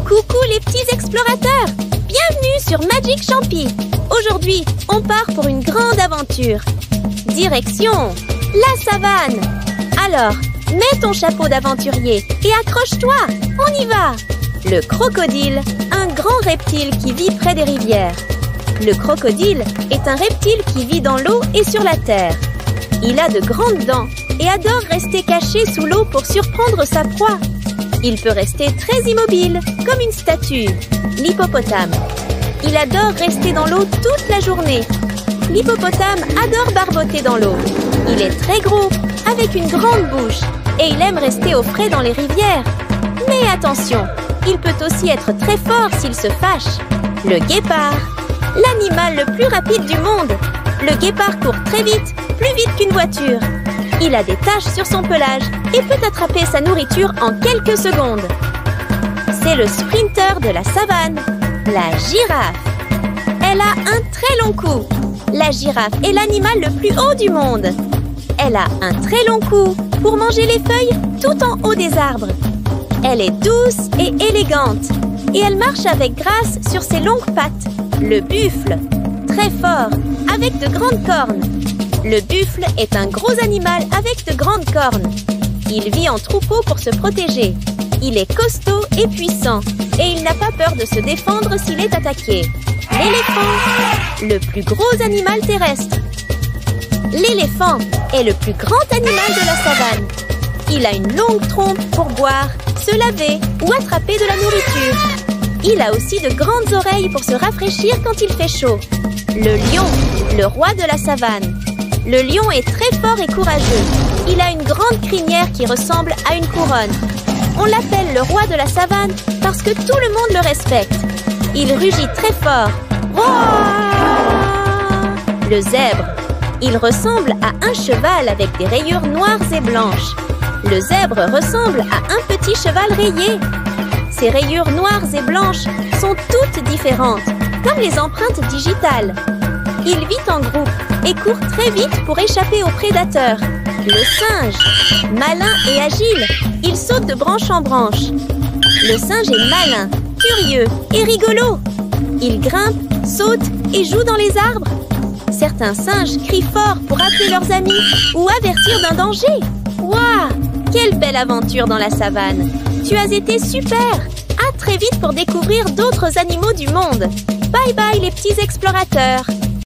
Coucou les petits explorateurs! Bienvenue sur Magic Champy! Aujourd'hui, on part pour une grande aventure. Direction la savane! Alors, mets ton chapeau d'aventurier et accroche-toi! On y va! Le crocodile, un grand reptile qui vit près des rivières. Le crocodile est un reptile qui vit dans l'eau et sur la terre. Il a de grandes dents et adore rester caché sous l'eau pour surprendre sa proie. Il peut rester très immobile, comme une statue. L'hippopotame. Il adore rester dans l'eau toute la journée. L'hippopotame adore barboter dans l'eau. Il est très gros, avec une grande bouche, et il aime rester au frais dans les rivières. Mais attention, il peut aussi être très fort s'il se fâche. Le guépard. L'animal le plus rapide du monde. Le guépard court très vite, plus vite qu'une voiture. Il a des taches sur son pelage et peut attraper sa nourriture en quelques secondes. C'est le sprinter de la savane, la girafe. Elle a un très long cou. La girafe est l'animal le plus haut du monde. Elle a un très long cou pour manger les feuilles tout en haut des arbres. Elle est douce et élégante et elle marche avec grâce sur ses longues pattes. Le buffle, très fort, avec de grandes cornes. Le buffle est un gros animal avec de grandes cornes. Il vit en troupeau pour se protéger. Il est costaud et puissant et il n'a pas peur de se défendre s'il est attaqué. L'éléphant, le plus gros animal terrestre. L'éléphant est le plus grand animal de la savane. Il a une longue trompe pour boire, se laver ou attraper de la nourriture. Il a aussi de grandes oreilles pour se rafraîchir quand il fait chaud. Le lion, le roi de la savane. Le lion est très fort et courageux. Il a une grande crinière qui ressemble à une couronne. On l'appelle le roi de la savane parce que tout le monde le respecte. Il rugit très fort. Roar! Le zèbre. Il ressemble à un cheval avec des rayures noires et blanches. Le zèbre ressemble à un petit cheval rayé. Ses rayures noires et blanches sont toutes différentes, comme les empreintes digitales. Il vit en groupe et court très vite pour échapper aux prédateurs. Le singe, malin et agile, il saute de branche en branche. Le singe est malin, curieux et rigolo. Il grimpe, saute et joue dans les arbres. Certains singes crient fort pour appeler leurs amis ou avertir d'un danger. Waouh! Quelle belle aventure dans la savane! Tu as été super! À très vite pour découvrir d'autres animaux du monde. Bye bye les petits explorateurs!